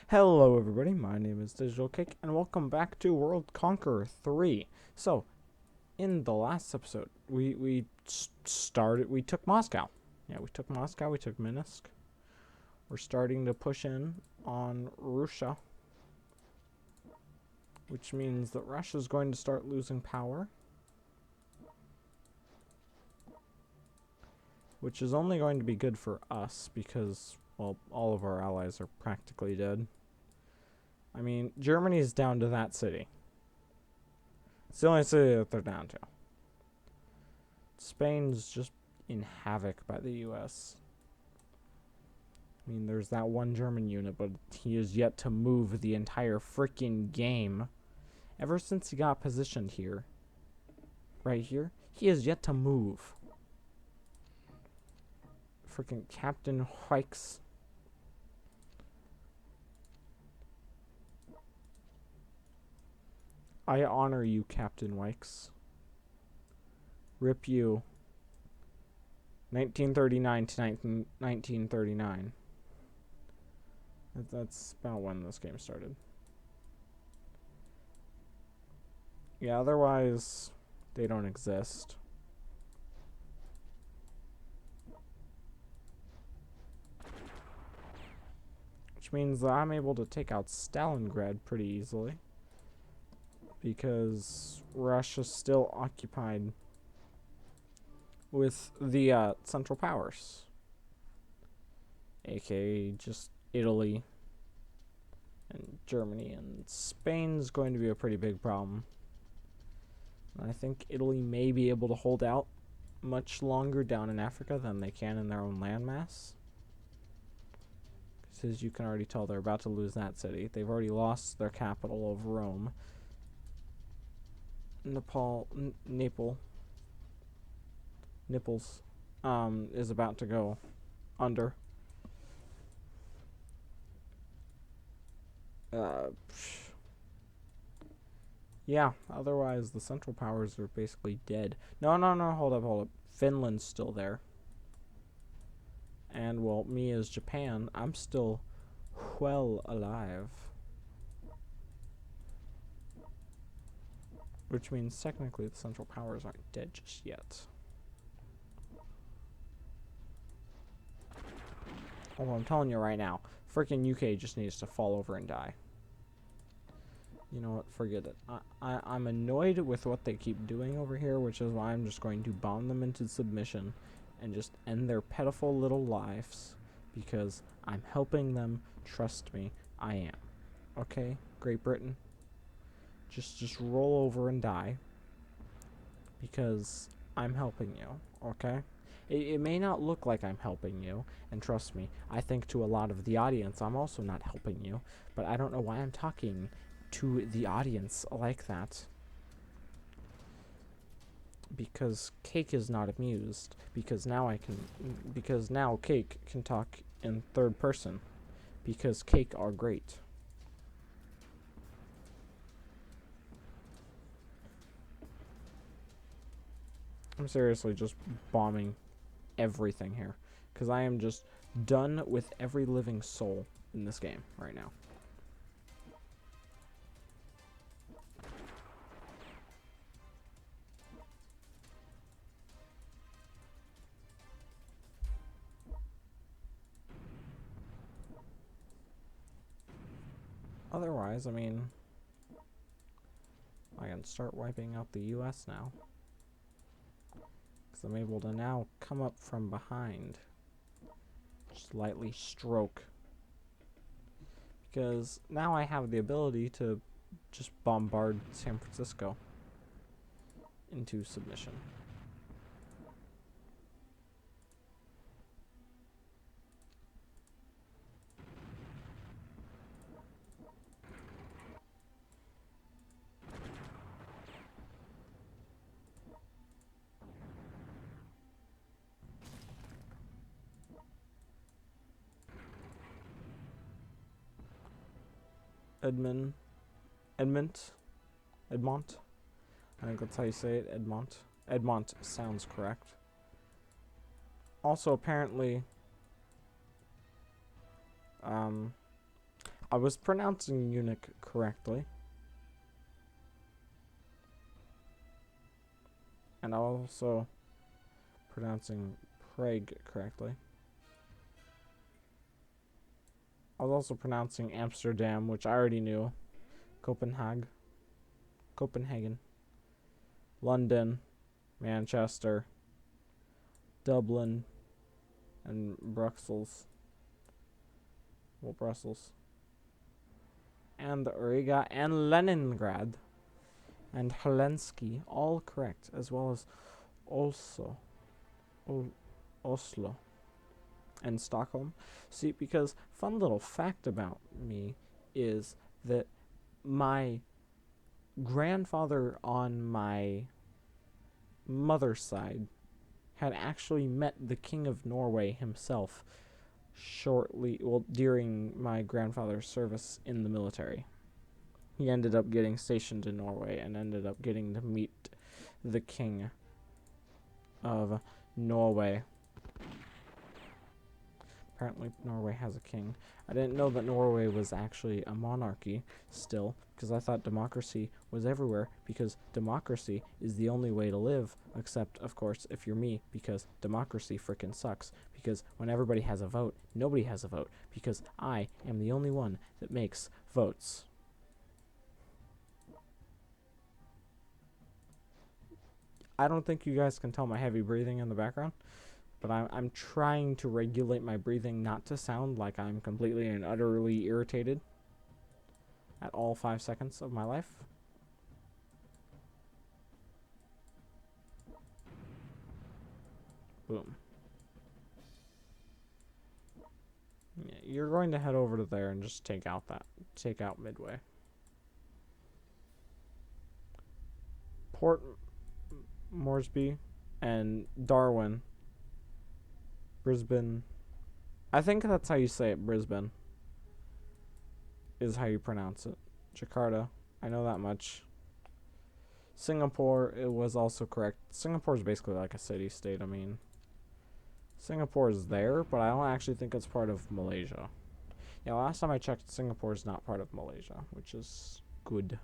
Hello everybody, my name is Digital Cake and welcome back to World Conqueror 3. So, in the last episode, we took Moscow. Yeah, we took Moscow, we took Minsk. We're starting to push in on Russia, which means that Russia's going to start losing power, which is only going to be good for us because, well, all of our allies are practically dead. I mean, Germany's down to that city. It's the only city that they're down to. Spain's just in havoc by the US. I mean, there's that one German unit, but he is yet to move the entire freaking game. Ever since he got positioned here, right here, he has yet to move. Freaking Captain Hikes. I honor you, Captain Wikes. Rip you. 1939 to 1939. That's about when this game started. Yeah, otherwise, they don't exist. Which means that I'm able to take out Stalingrad pretty easily. Because Russia's still occupied with the Central Powers, aka just Italy and Germany, and Spain's going to be a pretty big problem. And I think Italy may be able to hold out much longer down in Africa than they can in their own landmass. Because as you can already tell, they're about to lose that city. They've already lost their capital of Rome. Nipples is about to go under. Yeah, otherwise the Central Powers are basically dead. No, hold up. Finland's still there. And, well, me as Japan, I'm still well alive. Which means technically the Central Powers aren't dead just yet. Although I'm telling you right now, freaking UK just needs to fall over and die. You know what, forget it. I'm annoyed with what they keep doing over here, which is why I'm just going to bomb them into submission and just end their pitiful little lives, because I'm helping them. Trust me, I am. Okay, Great Britain? Just roll over and die, because I'm helping you, okay? It may not look like I'm helping you, and trust me, I think to a lot of the audience I'm also not helping you, but I don't know why I'm talking to the audience like that. Because Cake is not amused. Because now Cake can talk in third person. Because Cake are great. I'm seriously just bombing everything here. Because I am just done with every living soul in this game right now. Otherwise, I mean, I can start wiping out the US now. Because I'm able to now come up from behind. Just lightly stroke. Because now I have the ability to just bombard San Francisco into submission. Edmont. I think that's how you say it, Edmont. Edmont sounds correct. Also, apparently, I was pronouncing eunuch correctly. And also pronouncing Prague correctly. I was also pronouncing Amsterdam, which I already knew. Copenhagen. London. Manchester. Dublin. And Brussels. Well, Brussels. And Riga and Leningrad. And Helsinki, all correct, as well as also Oslo and Stockholm. See, because fun little fact about me is that my grandfather on my mother's side had actually met the King of Norway himself during my grandfather's service in the military. He ended up getting stationed in Norway and ended up getting to meet the King of Norway. Apparently Norway has a king. I didn't know that Norway was actually a monarchy still, because I thought democracy was everywhere, because democracy is the only way to live, except, of course, if you're me, because democracy frickin' sucks. Because when everybody has a vote, nobody has a vote, because I am the only one that makes votes. I don't think you guys can tell my heavy breathing in the background, but I'm trying to regulate my breathing not to sound like I'm completely and utterly irritated at all 5 seconds of my life. Boom. Yeah, you're going to head over to there and just take out Midway. Port Moresby and Darwin. Brisbane. I think that's how you say it. Brisbane is how you pronounce it. Jakarta. I know that much. Singapore, it was also correct. Singapore is basically like a city-state. I mean, Singapore is there, but I don't actually think it's part of Malaysia. Yeah, last time I checked, Singapore is not part of Malaysia, which is good.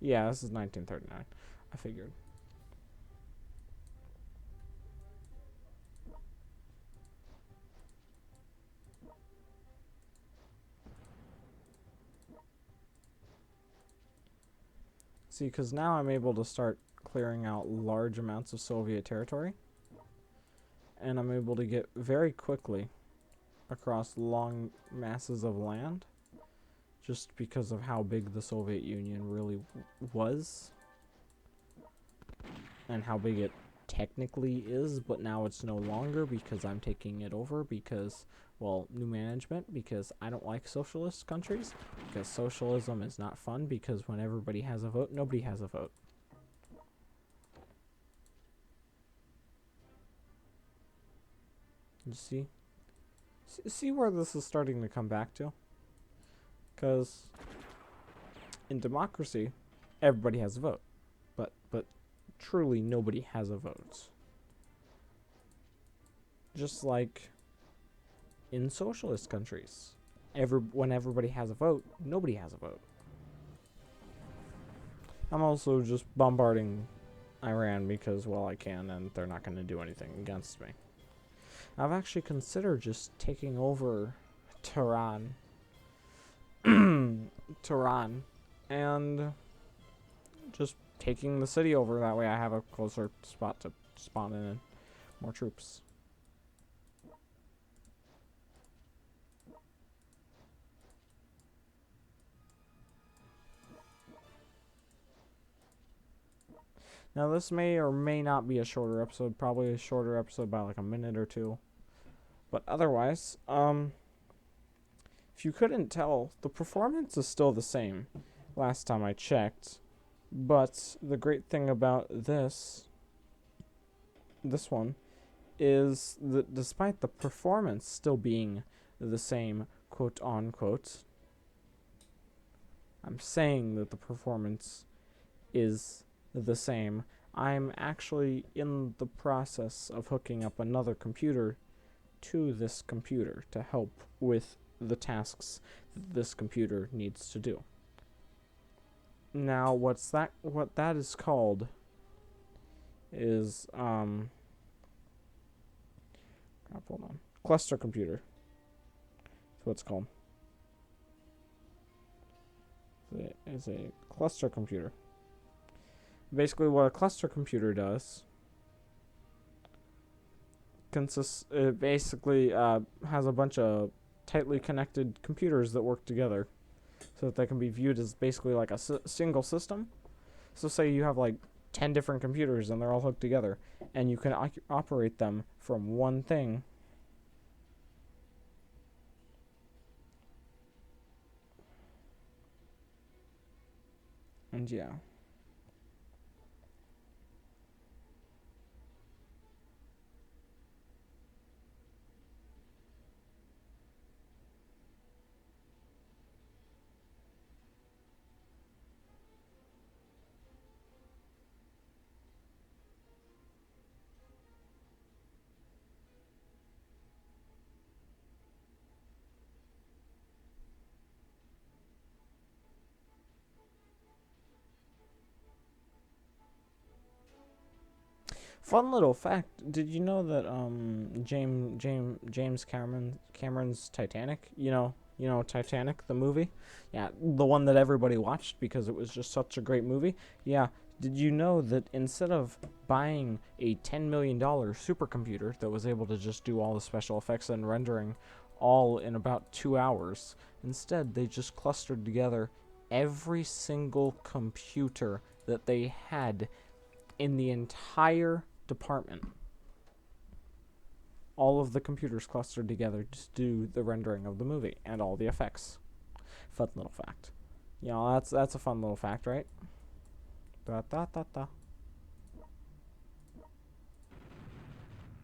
Yeah, this is 1939. I figured. See, because now I'm able to start clearing out large amounts of Soviet territory. And I'm able to get very quickly across long masses of land. Just because of how big the Soviet Union really was. And how big it technically is, but now it's no longer because I'm taking it over because, well, new management, because I don't like socialist countries, because socialism is not fun, because when everybody has a vote, nobody has a vote. You see where this is starting to come back to? Because in democracy, everybody has a vote, but truly nobody has a vote. Just like in socialist countries, when everybody has a vote, nobody has a vote. I'm also just bombarding Iran because, well, I can, and they're not going to do anything against me. I've actually considered just taking over Tehran. And just taking the city over. That way I have a closer spot to spawn in more troops. Now this may or may not be a shorter episode, probably a shorter episode by like a minute or two. But otherwise, if you couldn't tell, the performance is still the same last time I checked. But the great thing about this one, is that despite the performance still being the same, quote unquote, I'm saying that the performance is the same. I'm actually in the process of hooking up another computer to this computer to help with the tasks that this computer needs to do. Now, what that is called is hold on, cluster computer. That's what it's called. It is a cluster computer. Basically, what a cluster computer does it basically has a bunch of tightly connected computers that work together so that they can be viewed as basically like a single system. So say you have like 10 different computers and they're all hooked together, and you can operate them from one thing. And yeah. Fun little fact: did you know that James Cameron's Titanic? You know Titanic, the movie. Yeah, the one that everybody watched because it was just such a great movie. Yeah. Did you know that instead of buying a $10 million supercomputer that was able to just do all the special effects and rendering all in about 2 hours, instead they just clustered together every single computer that they had in the entire department. All of the computers clustered together to do the rendering of the movie and all the effects. Fun little fact. You know, that's a fun little fact, right? Da da da da.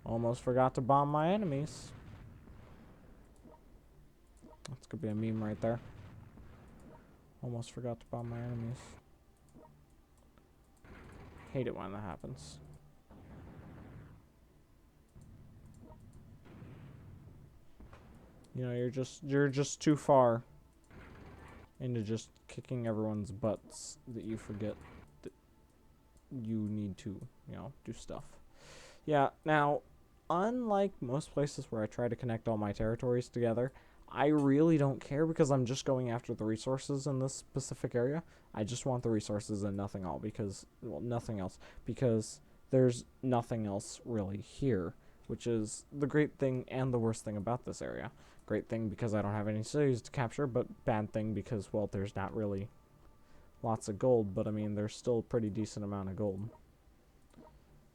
Almost forgot to bomb my enemies. That's gonna be a meme right there. Almost forgot to bomb my enemies. Hate it when that happens. You know, you're just too far into just kicking everyone's butts that you forget that you need to, do stuff. Yeah, now, unlike most places where I try to connect all my territories together, I really don't care because I'm just going after the resources in this specific area. I just want the resources and nothing else because there's nothing else really here, which is the great thing and the worst thing about this area. Great thing because I don't have any cities to capture, but bad thing because, well, there's not really lots of gold, but I mean, there's still a pretty decent amount of gold.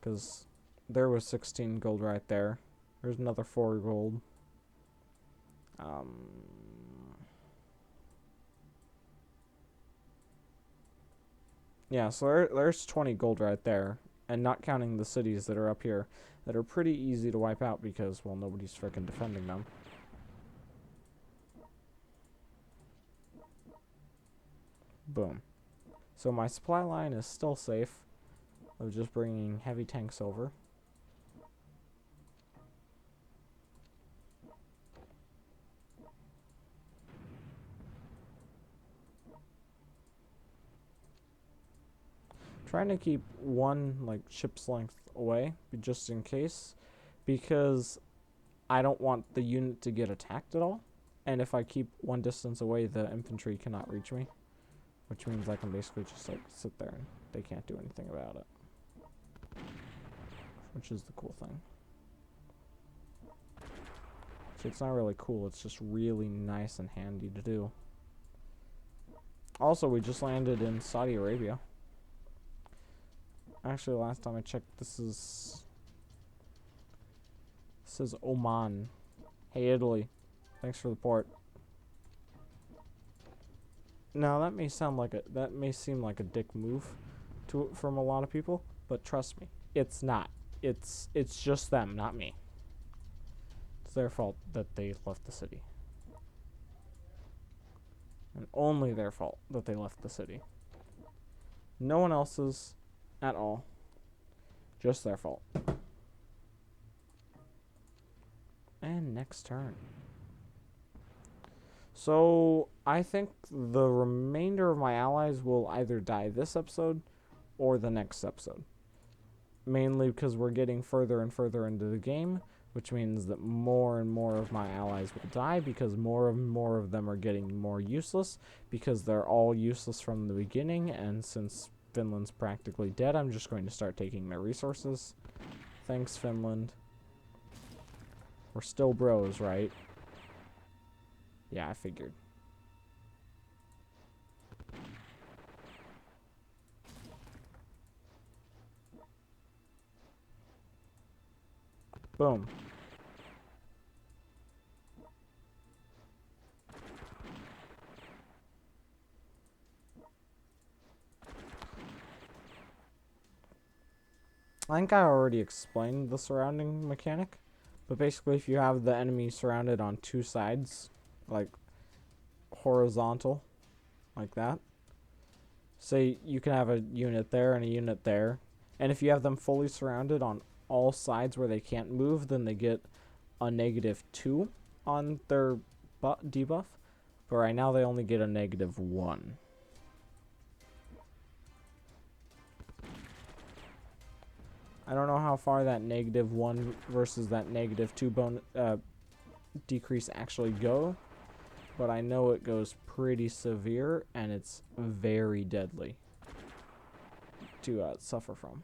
Because there was 16 gold right there. There's another 4 gold. Yeah, so there's 20 gold right there, and not counting the cities that are up here that are pretty easy to wipe out because, well, nobody's frickin' defending them. Boom. So my supply line is still safe of just bringing heavy tanks over. Trying to keep one like ship's length away just in case, because I don't want the unit to get attacked at all, and if I keep one distance away the infantry cannot reach me, which means I can basically just like sit there and they can't do anything about it, which is the cool thing. So it's not really cool, it's just really nice and handy to do. Also, we just landed in Saudi Arabia. Actually, last time I checked, this is Oman. Hey, Italy. Thanks for the port. Now, that may seem like a dick move from a lot of people, but trust me, it's not. It's just them, not me. It's their fault that they left the city. And only their fault that they left the city. No one else's at all. Just their fault. And next turn. So, I think the remainder of my allies will either die this episode or the next episode. Mainly because we're getting further and further into the game, which means that more and more of my allies will die because more and more of them are getting more useless because they're all useless from the beginning, and since Finland's practically dead, I'm just going to start taking their resources. Thanks, Finland. We're still bros, right? Yeah, I figured. Boom. I think I already explained the surrounding mechanic, but basically if you have the enemy surrounded on two sides, like horizontal, like that, say you can have a unit there and a unit there, and if you have them fully surrounded on all sides where they can't move, then they get a -2 on their debuff, but right now they only get a -1. I don't know how far that -1 versus that -2 decrease actually go, but I know it goes pretty severe and it's very deadly to suffer from.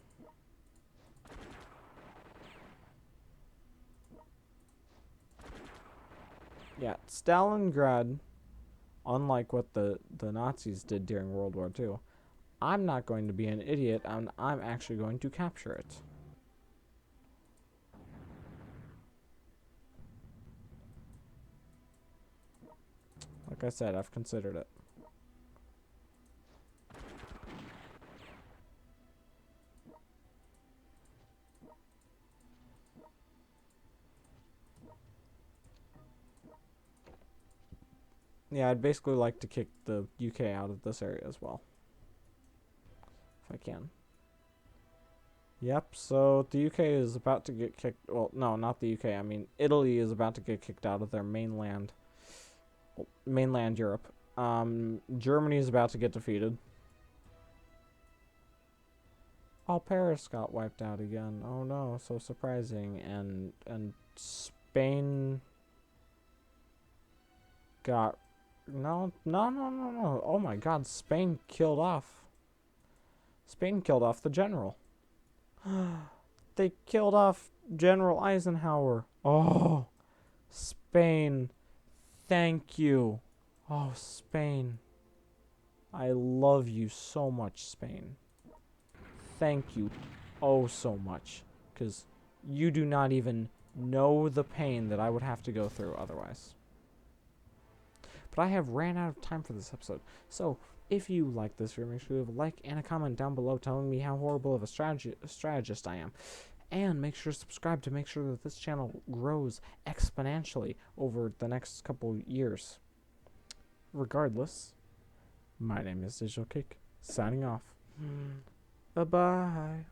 Yeah, Stalingrad, unlike what the Nazis did during World War II, I'm not going to be an idiot, and I'm actually going to capture it. Like I said, I've considered it. Yeah, I'd basically like to kick the UK out of this area as well, if I can. Yep, so the UK is about to get kicked. Well, no, not the UK. I mean, Italy is about to get kicked out of their mainland Europe. Germany is about to get defeated. Oh, Paris got wiped out again. Oh no, so surprising. And Spain got no. Oh my God, Spain killed off the general. They killed off General Eisenhower. Oh, Spain. Thank you. Oh, Spain. I love you so much, Spain. Thank you oh so much. Because you do not even know the pain that I would have to go through otherwise. But I have ran out of time for this episode. So, if you like this video, make sure to leave a like and a comment down below telling me how horrible of a strategist I am. And make sure to subscribe to make sure that this channel grows exponentially over the next couple years. Regardless, my name is Digital Cake, signing off. Bye-bye.